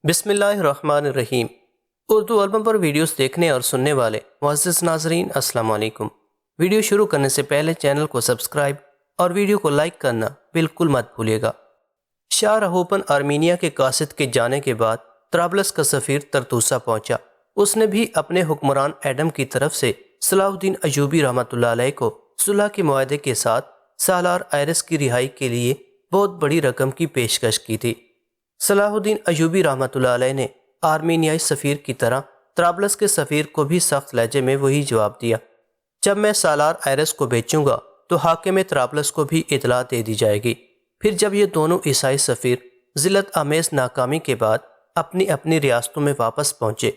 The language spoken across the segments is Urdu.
بسم اللہ الرحمن الرحیم۔ اردو البم پر ویڈیوز دیکھنے اور سننے والے معزز ناظرین السلام علیکم۔ ویڈیو شروع کرنے سے پہلے چینل کو سبسکرائب اور ویڈیو کو لائک کرنا بالکل مت بھولیے گا۔ شاہ رہوپن آرمینیا کے قاصد کے جانے کے بعد طرابلس کا سفیر طرطوسہ پہنچا۔ اس نے بھی اپنے حکمران ایڈم کی طرف سے صلاح الدین ایوبی رحمۃ اللہ علیہ کو صلح کے معاہدے کے ساتھ سالار آئرس کی رہائی کے لیے بہت بڑی رقم کی پیشکش کی تھی۔ صلاح الدین ایوبی رحمۃ اللہ علیہ نے آرمینیائی سفیر کی طرح طرابلس کے سفیر کو بھی سخت لہجے میں وہی جواب دیا، جب میں سالار آئرس کو بیچوں گا تو حاکم طرابلس کو بھی اطلاع دے دی جائے گی۔ پھر جب یہ دونوں عیسائی سفیر ذلت آمیز ناکامی کے بعد اپنی اپنی ریاستوں میں واپس پہنچے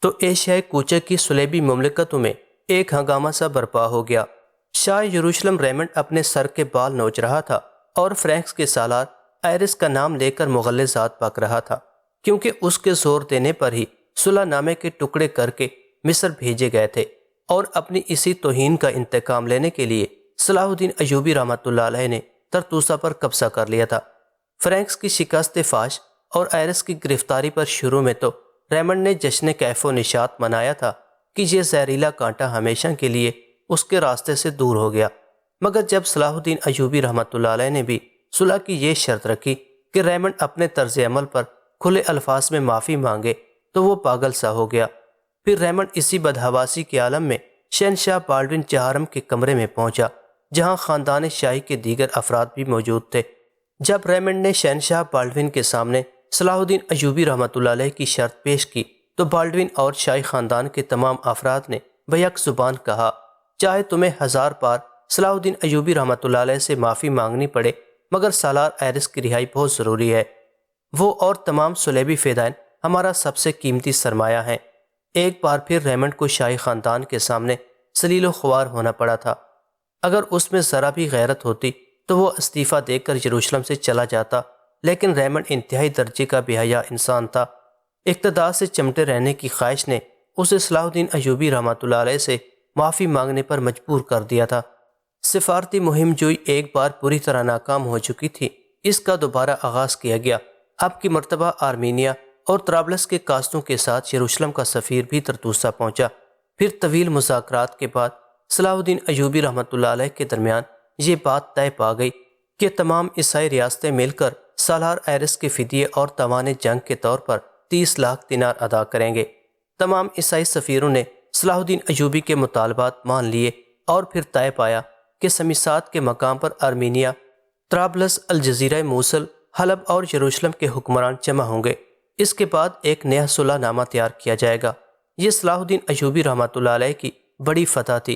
تو ایشیائی کوچے کی صلیبی مملکتوں میں ایک ہنگامہ سا برپا ہو گیا۔ شاہ یروشلم ریمنڈ اپنے سر کے بال نوچ رہا تھا اور فرینکس کے سالار آئرس کا نام لے کر مغلظات پک رہا تھا، کیونکہ اس کے زور دینے پر ہی صلح نامے کے ٹکڑے کر کے مصر بھیجے گئے تھے، اور اپنی اسی توہین کا انتقام لینے کے لیے صلاح الدین ایوبی رحمۃ اللہ علیہ نے طرطوسہ پر قبضہ کر لیا تھا۔ فرینکس کی شکست فاش اور آئرس کی گرفتاری پر شروع میں تو ریمنڈ نے جشن کیف و نشاط منایا تھا کہ یہ زہریلا کانٹا ہمیشہ کے لیے اس کے راستے سے دور ہو گیا، مگر جب صلاح الدین ایوبی رحمۃ اللہ علیہ نے بھی صلح کی یہ شرط رکھی کہ ریمنڈ اپنے طرز عمل پر کھلے الفاظ میں معافی مانگے تو وہ پاگل سا ہو گیا۔ پھر ریمنڈ اسی بدحواسی کے عالم میں شہنشاہ بالڈون چہارم کے کمرے میں پہنچا، جہاں خاندان شاہی کے دیگر افراد بھی موجود تھے۔ جب ریمنڈ نے شہنشاہ بالڈون کے سامنے صلاح الدین ایوبی رحمۃ اللہ علیہ کی شرط پیش کی تو بالڈون اور شاہی خاندان کے تمام افراد نے بیک زبان کہا، چاہے تمہیں 1000 بار صلاح الدین ایوبی رحمۃ اللہ علیہ سے معافی مانگنی پڑے، مگر سالار آئرس کی رہائی بہت ضروری ہے۔ وہ اور تمام صلیبی فدائین ہمارا سب سے قیمتی سرمایہ ہیں۔ ایک بار پھر ریمنڈ کو شاہی خاندان کے سامنے ذلیل و خوار ہونا پڑا تھا۔ اگر اس میں ذرا بھی غیرت ہوتی تو وہ استعفیٰ دے کر یروشلم سے چلا جاتا، لیکن ریمنڈ انتہائی درجے کا بے حیا انسان تھا۔ اقتدار سے چمٹے رہنے کی خواہش نے اسے صلاح الدین ایوبی رحمۃ اللہ علیہ سے معافی مانگنے پر مجبور کر دیا تھا۔ سفارتی مہم جوئی ایک بار پوری طرح ناکام ہو چکی تھی، اس کا دوبارہ آغاز کیا گیا۔ اب کی مرتبہ آرمینیا اور طرابلس کے قاصدوں کے ساتھ یروشلم کا سفیر بھی طرطوسہ پہنچا۔ پھر طویل مذاکرات کے بعد صلاح الدین ایوبی رحمۃ اللہ علیہ کے درمیان یہ بات طے پا گئی کہ تمام عیسائی ریاستیں مل کر سالار آئرس کے فدیے اور توان جنگ کے طور پر 30 لاکھ دینار ادا کریں گے۔ تمام عیسائی سفیروں نے صلاح الدین ایوبی کے مطالبات مان لیے اور پھر طے پایا کہ سمیسات کے مقام پر آرمینیا، طرابلس، الجزیرہ موصل، حلب اور یروشلم کے حکمران جمع ہوں گے۔ اس کے بعد ایک نیا صلح نامہ تیار کیا جائے گا۔ یہ صلاح الدین ایوبی رحمۃ اللہ علیہ کی بڑی فتح تھی۔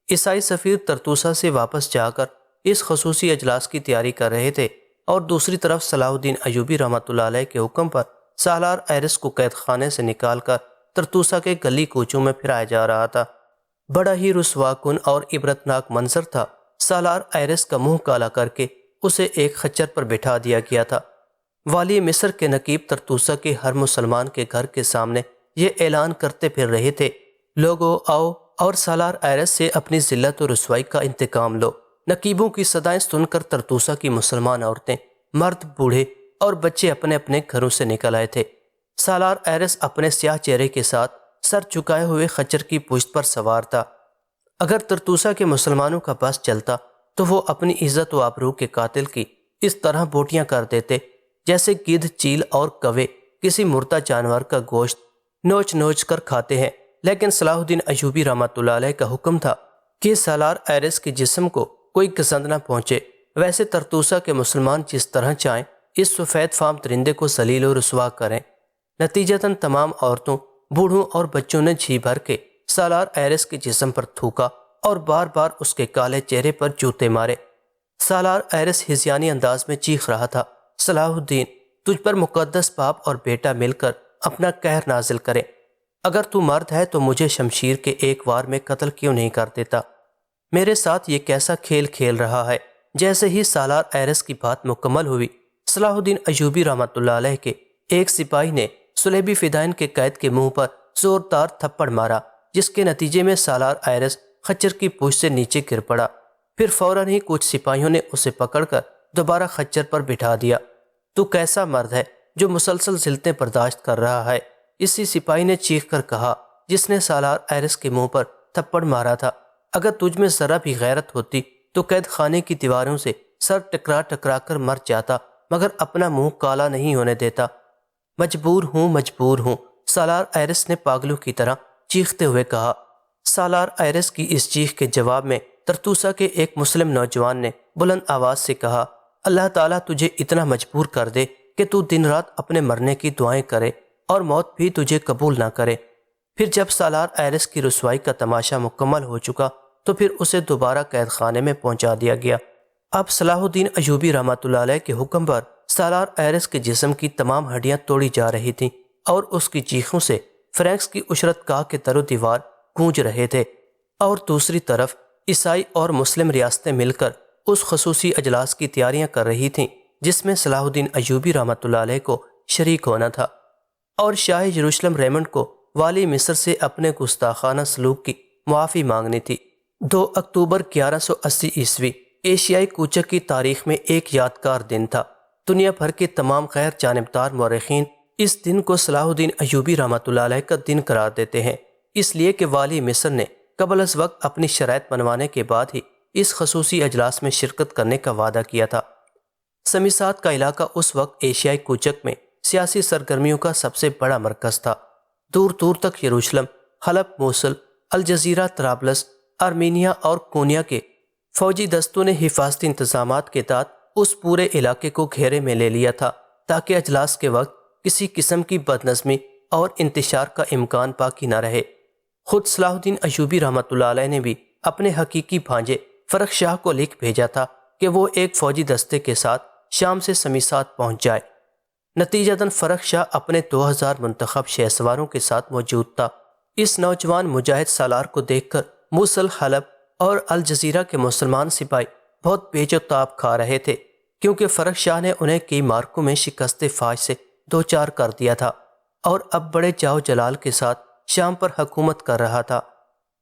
عیسائی سفیر طرطوسہ سے واپس جا کر اس خصوصی اجلاس کی تیاری کر رہے تھے، اور دوسری طرف صلاح الدین ایوبی رحمۃ اللہ علیہ کے حکم پر سالار آئرس کو قید خانے سے نکال کر طرطوسہ کے گلی کوچوں میں پھرایا جا رہا تھا۔ بڑا ہی رسوا کن اور عبرتناک منظر تھا۔ سالار آئرس کا منہ کالا کر کے اسے ایک خچر پر بٹھا دیا گیا تھا۔ والی مصر کے نقیب طرطوسہ کے ہر مسلمان کے گھر کے سامنے یہ اعلان کرتے پھر رہے تھے، لوگو آؤ اور سالار آئرس سے اپنی ذلت و رسوائی کا انتقام لو۔ نقیبوں کی صدائیں سن کر طرطوسہ کی مسلمان عورتیں، مرد، بوڑھے اور بچے اپنے اپنے گھروں سے نکل آئے تھے۔ سالار آئرس اپنے سیاہ چہرے کے ساتھ سر چکائے ہوئے خچر کی پشت پر سوار تھا۔ اگر طرطوسہ کے مسلمانوں کا بس چلتا تو وہ اپنی عزت و آبرو کے قاتل کی اس طرح بوٹیاں کر دیتے جیسے گدھ، چیل اور کوے کسی مردہ جانور کا گوشت نوچ نوچ کر کھاتے ہیں۔ لیکن صلاح الدین ایوبی رحمۃ اللہ علیہ کا حکم تھا کہ سالار آئرس کے جسم کو کوئی گزند نہ پہنچے۔ ویسے طرطوسہ کے مسلمان جس طرح چاہیں اس سفید فام درندے کو ذلیل و رسوا کریں۔ نتیجتاً تمام عورتوں، بوڑھوں اور بچوں نے جھی بھر کے سالار آئرس کے جسم پر تھوکا اور بار بار اس کے کالے چہرے پر جوتے مارے۔ سالار آئرس ہذیانی انداز میں چیخ رہا تھا، صلاح الدین، تجھ پر مقدس باپ اور بیٹا مل کر اپنا قہر نازل کرے۔ اگر تو مرد ہے تو مجھے شمشیر کے ایک وار میں قتل کیوں نہیں کر دیتا؟ میرے ساتھ یہ کیسا کھیل کھیل رہا ہے؟ جیسے ہی سالار آئرس کی بات مکمل ہوئی، صلاح الدین ایوبی رحمۃ اللہ علیہ کے ایک سپاہی نے صلیبی فدائین کے قید کے منہ پر زوردار تھپڑ مارا، جس کے نتیجے میں سالار آئرس خچر کی پوچھ سے نیچے گر پڑا۔ پھر فوراً ہی کچھ سپاہیوں نے اسے پکڑ کر دوبارہ خچر پر بٹھا دیا۔ تو کیسا مرد ہے جو مسلسل ذلتیں برداشت کر رہا ہے۔ اسی سپاہی نے چیخ کر کہا جس نے سالار ایرس کے منہ پر تھپڑ مارا تھا، اگر تجھ میں ذرا بھی غیرت ہوتی تو قید خانے کی دیواروں سے سر ٹکرا ٹکرا کر مر جاتا، مگر اپنا منہ کالا نہیں ہونے دیتا۔ مجبور ہوں، سالار ایرس نے پاگلوں کی طرح چیختے ہوئے کہا۔ سالار ایرس کی اس چیخ کے جواب میں ترتوسا کے ایک مسلم نوجوان نے بلند آواز سے کہا، اللہ تعالیٰ تجھے اتنا مجبور کر دے کہ تو دن رات اپنے مرنے کی دعائیں کرے اور موت بھی تجھے قبول نہ کرے۔ پھر جب سالار ایرس کی رسوائی کا تماشا مکمل ہو چکا تو پھر اسے دوبارہ قید خانے میں پہنچا دیا گیا۔ اب صلاح الدین ایوبی رحمۃ اللہ علیہ کے حکم پر سالار ایرس کے جسم کی تمام ہڈیاں توڑی جا رہی تھیں اور اس کی چیخوں سے فرینکس کی عشرت گاہ کے در و دیوار گونج رہے تھے، اور دوسری طرف عیسائی اور مسلم ریاستیں مل کر اس خصوصی اجلاس کی تیاریاں کر رہی تھیں جس میں صلاح الدین ایوبی رحمۃ اللہ علیہ کو شریک ہونا تھا اور شاہ یروشلم ریمنڈ کو والی مصر سے اپنے گستاخانہ سلوک کی معافی مانگنی تھی۔ 2 اکتوبر 1180 عیسوی ایشیائی کوچک کی تاریخ میں ایک یادگار دن تھا۔ دنیا بھر کے تمام غیر جانبدار مورخین اس دن کو صلاح الدین ایوبی رحمۃ اللہ علیہ کا دن قرار دیتے ہیں، اس لیے کہ والی مصر نے قبل از وقت اپنی شرائط منوانے کے بعد ہی اس خصوصی اجلاس میں شرکت کرنے کا وعدہ کیا تھا۔ سمیسات کا علاقہ اس وقت ایشیائی کوچک میں سیاسی سرگرمیوں کا سب سے بڑا مرکز تھا۔ دور دور تک یروشلم، حلب، موصل، الجزیرہ، طرابلس، آرمینیا اور کونیا کے فوجی دستوں نے حفاظتی انتظامات کے تحت اس پورے علاقے کو گھیرے میں لے لیا تھا تاکہ اجلاس کے وقت کسی قسم کی بدنظمی اور انتشار کا امکان باقی نہ رہے۔ خود صلاح الدین ایوبی رحمۃ اللہ علیہ نے بھی اپنے حقیقی بھانجے فرخ شاہ کو لکھ بھیجا تھا کہ وہ ایک فوجی دستے کے ساتھ شام سے سمیسات پہنچ جائے۔ نتیجتاً فرخ شاہ اپنے 2000 منتخب شہ سواروں کے ساتھ موجود تھا۔ اس نوجوان مجاہد سالار کو دیکھ کر موصل، حلب اور الجزیرہ کے مسلمان سپاہی بہت پیچ و تاب کھا رہے تھے، کیونکہ فرخ شاہ نے انہیں کئی مارکوں میں شکست فاش سے دوچار کر دیا تھا اور اب بڑے جاؤ جلال کے ساتھ شام پر حکومت کر رہا تھا۔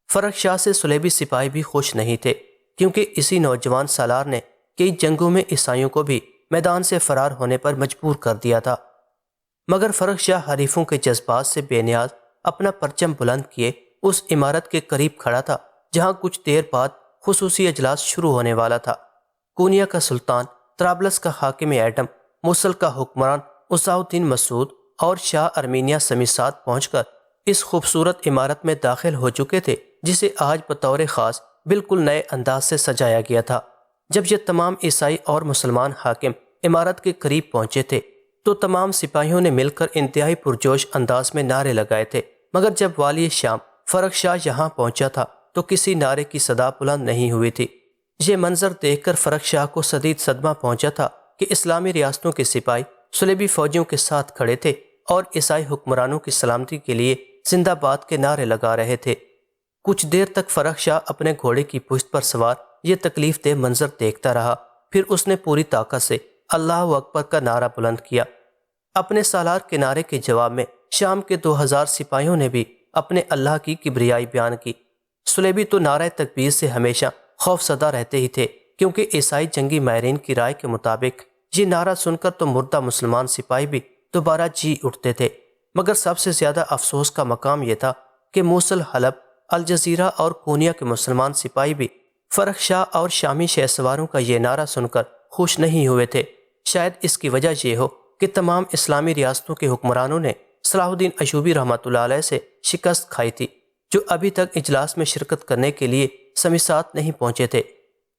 فرخ شاہ سے صلیبی سپاہی بھی خوش نہیں تھے، کیونکہ اسی نوجوان سالار نے کئی جنگوں میں عیسائیوں کو بھی میدان سے فرار ہونے پر مجبور کر دیا تھا، مگر فرخ شاہ حریفوں کے جذبات سے بے نیاز اپنا پرچم بلند کیے اس عمارت کے قریب کھڑا تھا جہاں کچھ دیر بعد خصوصی اجلاس شروع ہونے والا تھا۔ کونیا کا سلطان، طرابلس کا حاکم اعظم، موصل کا حکمران عزا الدین مسعود اور شاہ ارمینیا سمیسات پہنچ کر اس خوبصورت عمارت میں داخل ہو چکے تھے جسے آج بطور خاص بالکل نئے انداز سے سجایا گیا تھا۔ جب یہ تمام عیسائی اور مسلمان حاکم عمارت کے قریب پہنچے تھے تو تمام سپاہیوں نے مل کر انتہائی پرجوش انداز میں نعرے لگائے تھے، مگر جب والی شام فرخ شاہ یہاں پہنچا تھا تو کسی نعرے کی صدا بلند نہیں ہوئی تھی۔ یہ منظر دیکھ کر فرخ شاہ کو شدید صدمہ پہنچا تھا کہ اسلامی ریاستوں کے سپاہی صلیبی فوجیوں کے ساتھ کھڑے تھے اور عیسائی حکمرانوں کی سلامتی کے لیے زندہ باد کے نعرے لگا رہے تھے۔ کچھ دیر تک فرخ شاہ اپنے گھوڑے کی پشت پر سوار یہ تکلیف دہ منظر دیکھتا رہا، پھر اس نے پوری طاقت سے اللہ اکبر کا نعرہ بلند کیا۔ اپنے سالار کے نعرے کے جواب میں شام کے 2000 سپاہیوں نے بھی اپنے اللہ کی کبریائی بیان کی۔ صلیبی تو نعرہ تکبیر سے ہمیشہ خوف زدہ رہتے ہی تھے، کیونکہ عیسائی جنگی ماہرین کی رائے کے مطابق یہ نعرہ سن کر تو مردہ مسلمان سپاہی بھی دوبارہ جی اٹھتے تھے، مگر سب سے زیادہ افسوس کا مقام یہ تھا کہ موصل، حلب، الجزیرہ اور کونیا کے مسلمان سپاہی بھی فرخ شاہ اور شامی شہ سواروں کا یہ نعرہ سن کر خوش نہیں ہوئے تھے۔ شاید اس کی وجہ یہ ہو کہ تمام اسلامی ریاستوں کے حکمرانوں نے صلاح الدین ایوبی رحمۃ اللہ علیہ سے شکست کھائی تھی، جو ابھی تک اجلاس میں شرکت کرنے کے لیے سمیسات نہیں پہنچے تھے۔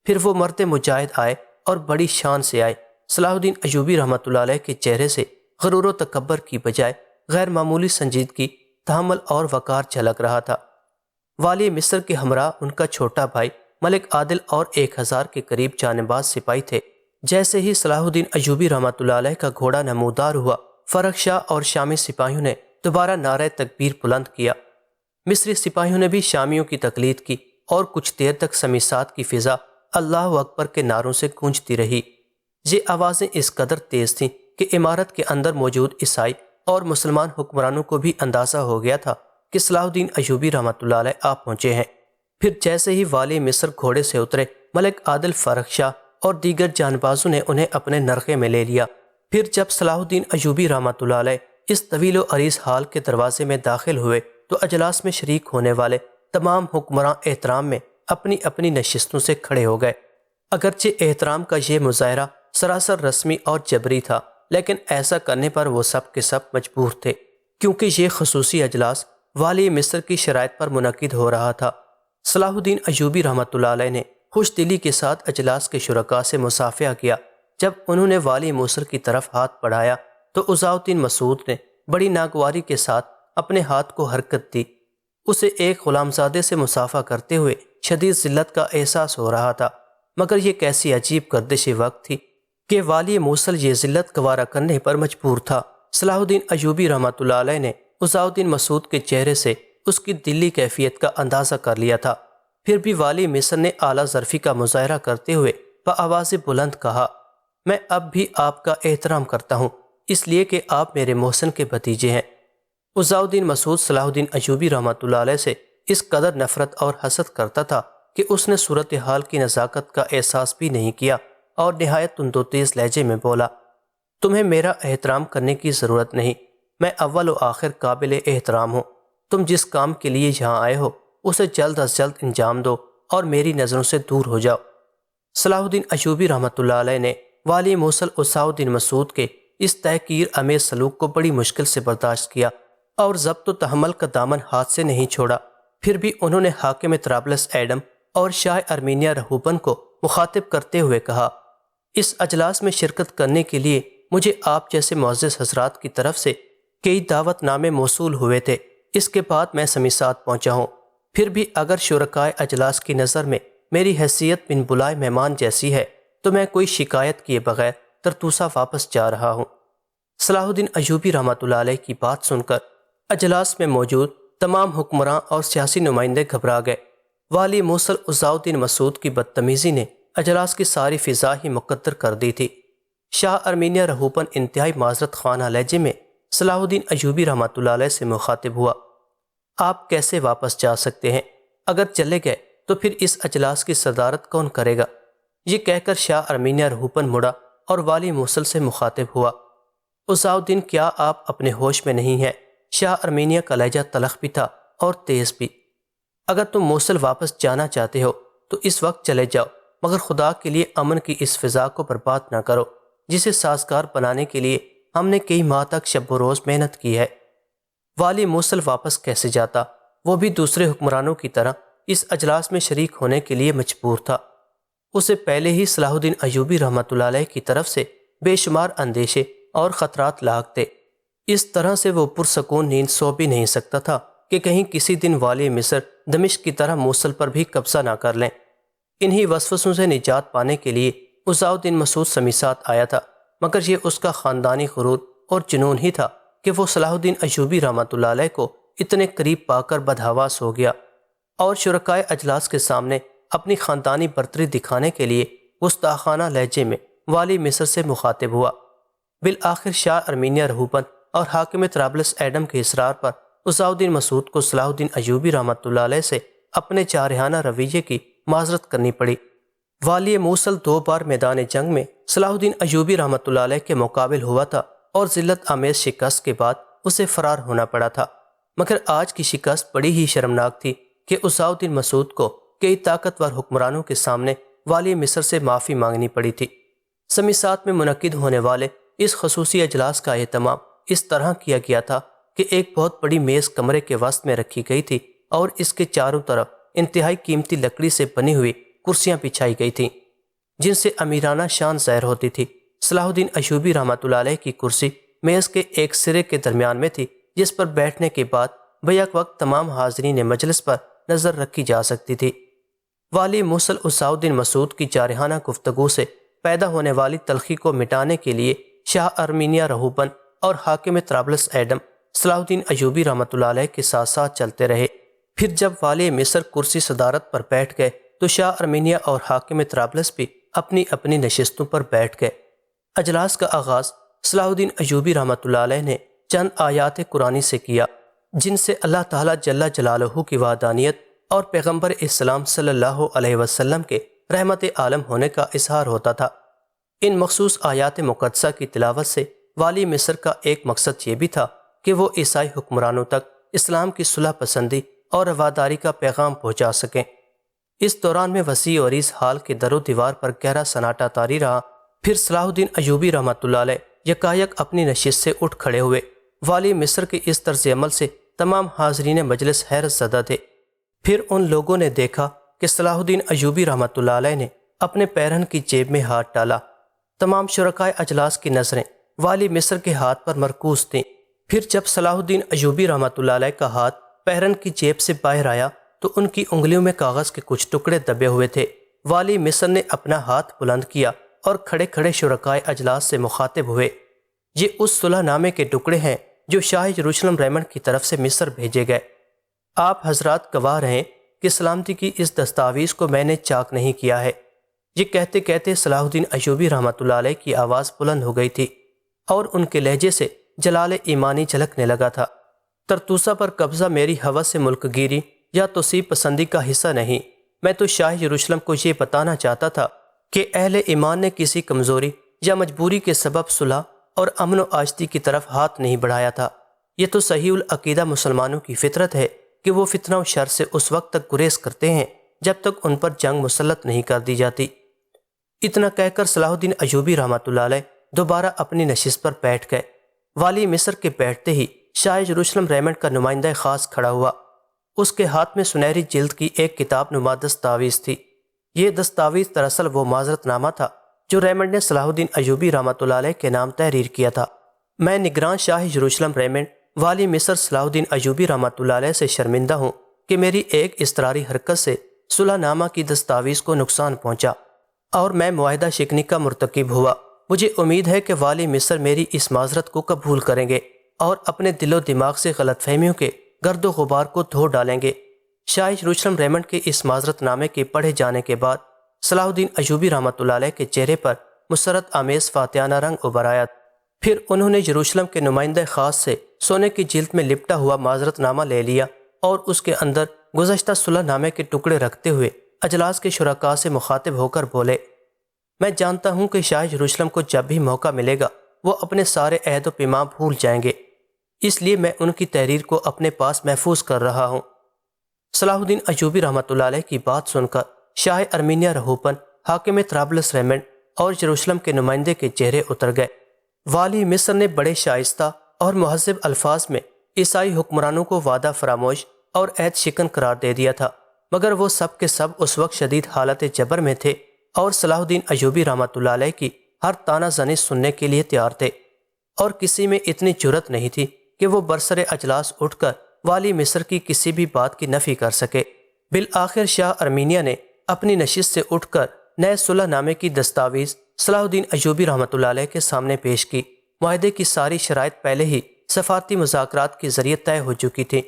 پھر وہ مرد مجاہد آئے اور بڑی شان سے آئے۔ صلاح الدین ایوبی رحمۃ اللہ علیہ کے چہرے سے غرور و تکبر کی بجائے غیر معمولی سنجیدگی، تحمل اور وقار جھلک رہا تھا۔ والی مصر کے ہمراہ ان کا چھوٹا بھائی ملک عادل اور 1000 کے قریب جانباز سپاہی تھے۔ جیسے ہی صلاح الدین ایوبی رحمۃ اللہ علیہ کا گھوڑا نمودار ہوا، فرخ شاہ اور شامی سپاہیوں نے دوبارہ نعرہ تکبیر بلند کیا۔ مصری سپاہیوں نے بھی شامیوں کی تقلید کی اور کچھ دیر تک سمیسات کی فضا اللہ اکبر کے نعروں سے گونجتی رہی۔ یہ آوازیں اس قدر تیز تھیں کہ عمارت کے اندر موجود عیسائی اور مسلمان حکمرانوں کو بھی اندازہ ہو گیا تھا کہ صلاح الدین ایوبی رحمۃ اللہ علیہ آ پہنچے ہیں۔ پھر جیسے ہی والی مصر گھوڑے سے اترے، ملک عادل، فرخ شاہ اور دیگر جانبازوں نے انہیں اپنے نرغے میں لے لیا۔ پھر جب صلاح الدین ایوبی رحمۃ اللہ علیہ اس طویل و عریض حال کے دروازے میں داخل ہوئے تو اجلاس میں شریک ہونے والے تمام حکمراں احترام میں اپنی اپنی نشستوں سے کھڑے ہو گئے۔ اگرچہ احترام کا یہ مظاہرہ سراسر رسمی اور جبری تھا، لیکن ایسا کرنے پر وہ سب کے سب مجبور تھے، کیونکہ یہ خصوصی اجلاس والی مصر کی شرائط پر منعقد ہو رہا تھا۔ صلاح الدین ایوبی رحمۃ اللہ علیہ نے خوش دلی کے ساتھ اجلاس کے شرکاء سے مصافحہ کیا۔ جب انہوں نے والی مصر کی طرف ہاتھ بڑھایا تو عزاء الدین مسعود نے بڑی ناگواری کے ساتھ اپنے ہاتھ کو حرکت دی۔ اسے ایک غلامزادے سے مصافحہ کرتے ہوئے شدید ذلت کا احساس ہو رہا تھا، مگر یہ کیسی عجیب گردش وقت تھی کہ والی موصل یہ ذلت گوارا کرنے پر مجبور تھا۔ صلاح الدین ایوبی رحمۃ اللہ علیہ نے عزاء الدین مسعود کے چہرے سے اس کی دلی کیفیت کا اندازہ کر لیا تھا۔ پھر بھی والی مصر نے اعلیٰ ظرفی کا مظاہرہ کرتے ہوئے بآواز بلند کہا، میں اب بھی آپ کا احترام کرتا ہوں، اس لیے کہ آپ میرے محسن کے بھتیجے ہیں۔ عزاء الدین مسعود صلاح الدین ایوبی رحمۃ اللہ علیہ سے اس قدر نفرت اور حسد کرتا تھا کہ اس نے صورتحال کی نزاکت کا احساس بھی نہیں کیا اور نہایت تند و تیز لہجے میں بولا، تمہیں میرا احترام کرنے کی ضرورت نہیں، میں اول و آخر قابل احترام ہوں۔ تم جس کام کے لیے یہاں آئے ہو اسے جلد از جلد انجام دو اور میری نظروں سے دور ہو جاؤ۔ صلاح الدین ایوبی رحمۃ اللہ علیہ نے والی موصل عزاء الدین مسعود کے اس تحقیر آمیز سلوک کو بڑی مشکل سے برداشت کیا اور ضبط و تحمل کا دامن ہاتھ سے نہیں چھوڑا۔ پھر بھی انہوں نے حاکم طرابلس ایڈم اور شاہ ارمینیہ رہوپن کو مخاطب کرتے ہوئے کہا، اس اجلاس میں شرکت کرنے کے لیے مجھے آپ جیسے معزز حضرات کی طرف سے کئی دعوت نامے موصول ہوئے تھے، اس کے بعد میں سمیسات پہنچا ہوں۔ پھر بھی اگر شرکائے اجلاس کی نظر میں میری حیثیت بن بلائے مہمان جیسی ہے تو میں کوئی شکایت کیے بغیر ترتوسہ واپس جا رہا ہوں۔ صلاح الدین ایوبی رحمۃ اللہ علیہ کی بات سن کر اجلاس میں موجود تمام حکمراں اور سیاسی نمائندے گھبرا گئے۔ والی موصل عزاء الدین مسعود کی بدتمیزی نے اجلاس کی ساری فضا ہی مقدر کر دی تھی۔ شاہ ارمینیہ رہوپن انتہائی معذرت خانہ لہجے میں صلاح الدین ایوبی رحمۃ اللہ علیہ سے مخاطب ہوا، آپ کیسے واپس جا سکتے ہیں؟ اگر چلے گئے تو پھر اس اجلاس کی صدارت کون کرے گا؟ یہ کہہ کر شاہ ارمینیہ رہوپن مڑا اور والی موصل سے مخاطب ہوا، عزاء الدین کیا آپ اپنے ہوش میں نہیں ہیں؟ شاہ ارمینیہ کا لہجہ تلخ بھی تھا اور تیز بھی۔ اگر تم موصل واپس جانا چاہتے ہو تو اس وقت چلے جاؤ، مگر خدا کے لیے امن کی اس فضا کو برباد نہ کرو جسے سازگار بنانے کے لیے ہم نے کئی ماہ تک شب و روز محنت کی ہے۔ والی موصل واپس کیسے جاتا؟ وہ بھی دوسرے حکمرانوں کی طرح اس اجلاس میں شریک ہونے کے لیے مجبور تھا۔ اسے پہلے ہی صلاح الدین ایوبی رحمۃ اللہ علیہ کی طرف سے بے شمار اندیشے اور خطرات لاحق تھے۔ اس طرح سے وہ پرسکون نیند سو بھی نہیں سکتا تھا کہ کہیں کسی دن والی مصر دمشق کی طرح موصل پر بھی قبضہ نہ کر لیں۔ انہی وسوسوں سے نجات پانے کے لیے عزاء الدین مسعود سمیسات آیا تھا، مگر یہ اس کا خاندانی غرور اور جنون ہی تھا کہ وہ صلاح الدین ایوبی رحمۃ اللہ علیہ کو اتنے قریب پا کر بدحواس ہو گیا اور شرکائے اجلاس کے سامنے اپنی خاندانی برتری دکھانے کے لیے گستاخانہ لہجے میں والی مصر سے مخاطب ہوا۔ بالآخر شاہ ارمینیہ رہوپن اور حاکم طرابلس ایڈم کے اصرار پر عزاء الدین مسعود کو صلاح الدین ایوبی رحمۃ اللہ علیہ سے اپنے جارحانہ رویے کی معذرت کرنی پڑی۔ والی موصل 2 بار میدان جنگ میں صلاح الدین ایوبی رحمۃ اللہ علیہ کے مقابل ہوا تھا اور ذلت آمیز شکست کے بعد اسے فرار ہونا پڑا تھا، مگر آج کی شکست بڑی ہی شرمناک تھی کہ عزاء الدین مسعود کو کئی طاقتور حکمرانوں کے سامنے والی مصر سے معافی مانگنی پڑی تھی۔ سمیسات میں منعقد ہونے والے اس خصوصی اجلاس کا اہتمام اس طرح کیا گیا تھا کہ ایک بہت بڑی میز کمرے کے وسط میں رکھی گئی تھی اور اس کے چاروں طرف انتہائی قیمتی لکڑی سے بنی ہوئی کرسیاں بچھائی گئی تھیں جن سے امیرانہ شان ظاہر ہوتی تھی۔ صلاح الدین ایوبی رحمۃ اللہ علیہ کی کرسی میز کے ایک سرے کے درمیان میں تھی، جس پر بیٹھنے کے بعد بیک وقت تمام حاضرین مجلس پر نظر رکھی جا سکتی تھی۔ والی موصل عزاء الدین مسعود کی جارحانہ گفتگو سے پیدا ہونے والی تلخی کو مٹانے کے لیے شاہ ارمینیہ رہوپن اور حاکم طرابلس ایڈم صلاح الدین ایوبی رحمۃ اللہ علیہ کے ساتھ ساتھ چلتے رہے۔ پھر جب والی مصر کرسی صدارت پر بیٹھ گئے تو شاہ ارمینیہ اور حاکم طرابلس بھی اپنی اپنی نشستوں پر بیٹھ گئے۔ اجلاس کا آغاز صلاح الدین ایوبی رحمۃ اللہ علیہ نے چند آیات قرآنی سے کیا جن سے اللہ تعالیٰ جل جلالہ کی وحدانیت اور پیغمبر اسلام صلی اللہ علیہ وسلم کے رحمت عالم ہونے کا اظہار ہوتا تھا۔ ان مخصوص آیات مقدسہ کی تلاوت سے والی مصر کا ایک مقصد یہ بھی تھا کہ وہ عیسائی حکمرانوں تک اسلام کی صلح پسندی اور رواداری کا پیغام پہنچا سکیں۔ اس دوران میں وسیع اور اس حال کے در و دیوار پر گہرا سناٹا طاری رہا۔ پھر صلاح الدین ایوبی رحمۃ اللہ علیہ یکایک اپنی نشست سے اٹھ کھڑے ہوئے۔ والی مصر کے اس طرز عمل سے تمام حاضرین مجلس حیرت زدہ تھے۔ پھر ان لوگوں نے دیکھا کہ صلاح الدین ایوبی رحمۃ اللہ علیہ نے اپنے پیرہن کی جیب میں ہاتھ ڈالا۔ تمام شرکائے اجلاس کی نظریں والی مصر کے ہاتھ پر مرکوز تھیں۔ پھر جب صلاح الدین ایوبی رحمۃ اللہ علیہ کا ہاتھ پیرہن کی جیب سے باہر آیا تو ان کی انگلیوں میں کاغذ کے کچھ ٹکڑے دبے ہوئے تھے۔ والی مصر نے اپنا ہاتھ بلند کیا اور کھڑے کھڑے شرکائے اجلاس سے مخاطب ہوئے، یہ اس صلح نامے کے ٹکڑے ہیں جو شاہ یروشلم ریمنڈ کی طرف سے مصر بھیجے گئے۔ آپ حضرات گواہ رہیں کہ سلامتی کی اس دستاویز کو میں نے چاک نہیں کیا ہے۔ یہ کہتے کہتے صلاح الدین ایوبی رحمۃ اللہ علیہ کی آواز بلند ہو گئی تھی اور ان کے لہجے سے جلال ایمانی جھلکنے لگا تھا۔ ترتوسہ پر قبضہ میری ہوس سے ملک گیری یا توسیع پسندی کا حصہ نہیں، میں تو شاہ یروشلم کو یہ بتانا چاہتا تھا کہ اہل ایمان نے کسی کمزوری یا مجبوری کے سبب صلح اور امن و آشتی کی طرف ہاتھ نہیں بڑھایا تھا۔ یہ تو صحیح العقیدہ مسلمانوں کی فطرت ہے کہ وہ فتنہ و شر سے اس وقت تک گریز کرتے ہیں جب تک ان پر جنگ مسلط نہیں کر دی جاتی۔ اتنا کہہ کر صلاح الدین ایوبی رحمۃ اللہ علیہ دوبارہ اپنی نشست پر بیٹھ گئے۔ والی مصر کے بیٹھتے ہی شاہ یروشلم ریمنڈ کا نمائندہ خاص کھڑا ہوا۔ اس کے ہاتھ میں سنہری جلد کی ایک کتاب نما دستاویز تھی۔ یہ دستاویز دراصل وہ معذرت نامہ تھا جو ریمنڈ نے صلاح الدین ایوبی رحمۃ اللہ علیہ کے نام تحریر کیا تھا۔ میں نگران شاہ یروشلم ریمنڈ والی مصر صلاح الدین ایوبی رحمۃ اللہ علیہ سے شرمندہ ہوں کہ میری ایک اضطراری حرکت سے صلح نامہ کی دستاویز کو نقصان پہنچا اور میں معاہدہ شکنی کا مرتکب ہوا۔ مجھے امید ہے کہ والی مصر میری اس معذرت کو قبول کریں گے اور اپنے دل و دماغ سے غلط فہمیوں کے گرد و غبار کو دھو ڈالیں گے۔ شاہ یروشلم ریمنڈ کے اس معذرت نامے کے پڑھے جانے کے بعد صلاح الدین ایوبی رحمۃ اللہ علیہ کے چہرے پر مسرت آمیز فاتحانہ رنگ ابھر آیا۔ پھر انہوں نے یروشلم کے نمائندہ خاص سے سونے کی جلد میں لپٹا ہوا معذرت نامہ لے لیا اور اس کے اندر گزشتہ صلح نامے کے ٹکڑے رکھتے ہوئے اجلاس کے شرکاء سے مخاطب ہو کر بولے، میں جانتا ہوں کہ شاہ یروشلم کو جب بھی موقع ملے گا وہ اپنے سارے عہد و پیمان بھول جائیں گے، اس لیے میں ان کی تحریر کو اپنے پاس محفوظ کر رہا ہوں۔ صلاح الدین ایوبی رحمۃ اللہ علیہ کی بات سن کر شاہ ارمینیہ رہوپن، حاکم طرابلس ریمنڈ اور یروشلم کے نمائندے کے چہرے اتر گئے۔ والی مصر نے بڑے شائستہ اور مہذب الفاظ میں عیسائی حکمرانوں کو وعدہ فراموش اور عہد شکن قرار دے دیا تھا، مگر وہ سب کے سب اس وقت شدید حالت جبر میں تھے اور صلاح الدین ایوبی رحمۃ اللہ علیہ کی ہر طعنہ زنی سننے کے لیے تیار تھے، اور کسی میں اتنی جرت نہیں تھی کہ وہ برسر اجلاس اٹھ کر والی مصر کی کسی بھی بات کی نفی کر سکے۔ بالآخر شاہ ارمینیہ نے اپنی نشست سے اٹھ کر نئے صلح نامے کی دستاویز صلاح الدین ایوبی رحمۃ اللہ علیہ کے سامنے پیش کی۔ معاہدے کی ساری شرائط پہلے ہی سفارتی مذاکرات کے ذریعے طے ہو چکی تھی۔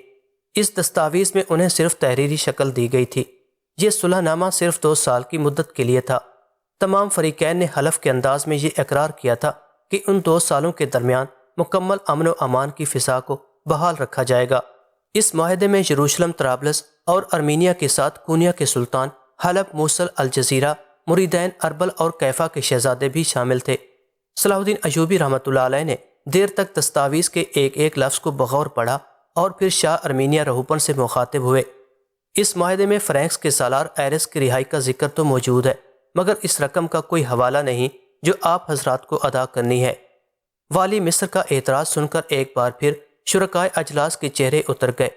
اس دستاویز میں انہیں صرف تحریری شکل دی گئی تھی۔ یہ صلح نامہ صرف 2 سال کی مدت کے لیے تھا۔ تمام فریقین نے حلف کے انداز میں یہ اقرار کیا تھا کہ ان 2 سالوں کے درمیان مکمل امن و امان کی فضا کو بحال رکھا جائے گا۔ اس معاہدے میں یروشلم، طرابلس اور ارمینیہ کے ساتھ کونیا کے سلطان، حلب، موصل، الجزیرہ، مریدین، اربل اور کیفا کے شہزادے بھی شامل تھے۔ صلاح الدین ایوبی رحمۃ اللہ علیہ نے دیر تک دستاویز کے ایک ایک لفظ کو بغور پڑھا اور پھر شاہ ارمینیہ رہوپن سے مخاطب ہوئے۔ اس معاہدے میں فرینکس کے سالار ایرس کی رہائی کا ذکر تو موجود ہے، مگر اس رقم کا کوئی حوالہ نہیں جو آپ حضرات کو ادا کرنی ہے۔ والی مصر کا اعتراض سن کر ایک بار پھر شرکائے اجلاس کے چہرے اتر گئے۔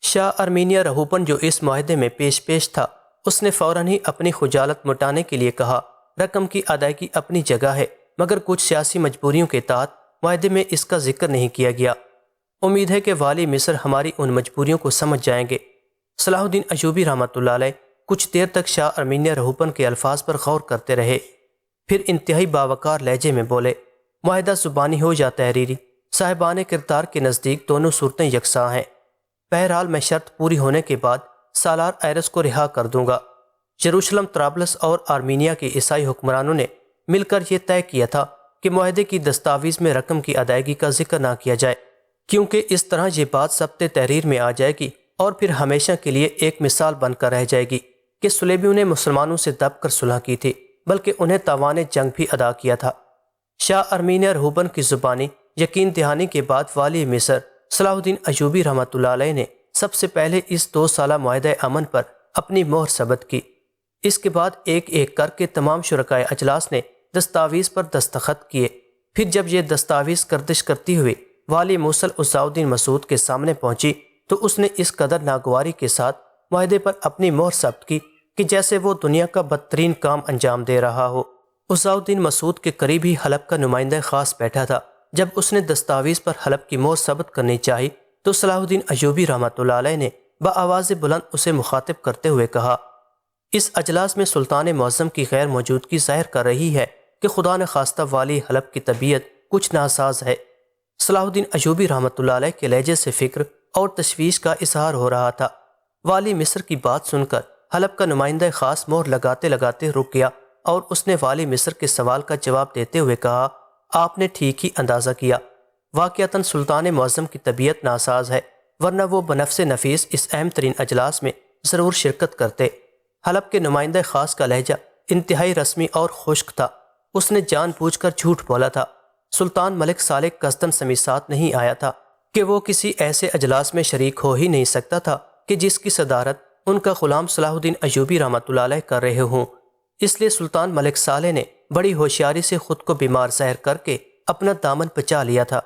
شاہ ارمینیہ رہوپن جو اس معاہدے میں پیش تھا، اس نے فوراً ہی اپنی خجالت مٹانے کے لیے کہا، رقم کی ادائیگی اپنی جگہ ہے، مگر کچھ سیاسی مجبوریوں کے تحت معاہدے میں اس کا ذکر نہیں کیا گیا۔ امید ہے کہ والی مصر ہماری ان مجبوریوں کو سمجھ جائیں گے۔ صلاح الدین ایوبی رحمۃ اللہ علیہ کچھ دیر تک شاہ ارمینیہ رہوپن کے الفاظ پر غور کرتے رہے، پھر انتہائی باوقار لہجے میں بولے، معاہدہ زبانی ہو یا تحریری، صاحبان کردار کے نزدیک دونوں صورتیں یکساں ہیں۔ بہرحال میں شرط پوری ہونے کے بعد سالار ایرس کو رہا کر دوں گا۔ یروشلم، طرابلس اور آرمینیا کے عیسائی حکمرانوں نے مل کر یہ طے کیا تھا کہ معاہدے کی دستاویز میں رقم کی ادائیگی کا ذکر نہ کیا جائے، کیونکہ اس طرح یہ بات ضبط تحریر میں آ جائے گی اور پھر ہمیشہ کے لیے ایک مثال بن کر رہ جائے گی کہ صلیبیوں نے مسلمانوں سے دب کر صلح کی تھی، بلکہ انہیں تاوان جنگ بھی ادا کیا تھا۔ شاہ ارمین ارہوبن کی زبانی یقین دہانی کے بعد والی مصر صلاح الدین ایوبی رحمۃ اللہ علیہ نے سب سے پہلے اس 2 سالہ معاہدہ امن پر اپنی مہر ثبت کی۔ اس کے بعد ایک ایک کر کے تمام شرکائے اجلاس نے دستاویز پر دستخط کیے۔ پھر جب یہ دستاویز گردش کرتی ہوئی والی موصل عز الدین مسعود کے سامنے پہنچی تو اس نے اس قدر ناگواری کے ساتھ معاہدے پر اپنی مہر ثبت کی کہ جیسے وہ دنیا کا بدترین کام انجام دے رہا ہو۔ عز الدین مسعود کے قریب ہی حلب کا نمائندہ خاص بیٹھا تھا۔ جب اس نے دستاویز پر حلب کی مہر ثبت کرنی چاہی تو صلاح الدین ایوبی رحمۃ اللہ علیہ نے بآواز بلند اسے مخاطب کرتے ہوئے کہا، اس اجلاس میں سلطان معظم کی غیر موجودگی ظاہر کر رہی ہے کہ خدا نے خواستہ والی حلب کی طبیعت کچھ ناساز ہے۔ صلاح الدین ایوبی رحمۃ اللہ علیہ کے لہجے سے فکر اور تشویش کا اظہار ہو رہا تھا۔ والی مصر کی بات سن کر حلب کا نمائندہ خاص مہر لگاتے لگاتے رک گیا اور اس نے والی مصر کے سوال کا جواب دیتے ہوئے کہا، آپ نے ٹھیک ہی اندازہ کیا، واقعتاً سلطان معظم کی طبیعت ناساز ہے، ورنہ وہ بنفس نفیس اس اہم ترین اجلاس میں ضرور شرکت کرتے۔ حلب کے نمائندہ خاص کا لہجہ انتہائی رسمی اور خشک تھا۔ اس نے جان بوجھ کر جھوٹ بولا تھا۔ سلطان ملک صالح قصداً سمیسات نہیں آیا تھا کہ وہ کسی ایسے اجلاس میں شریک ہو ہی نہیں سکتا تھا کہ جس کی صدارت ان کا غلام صلاح الدین ایوبی رحمۃ اللہ علیہ کر رہے ہوں۔ اس لیے سلطان ملک صالح نے بڑی ہوشیاری سے خود کو بیمار ظاہر کر کے اپنا دامن بچا لیا تھا۔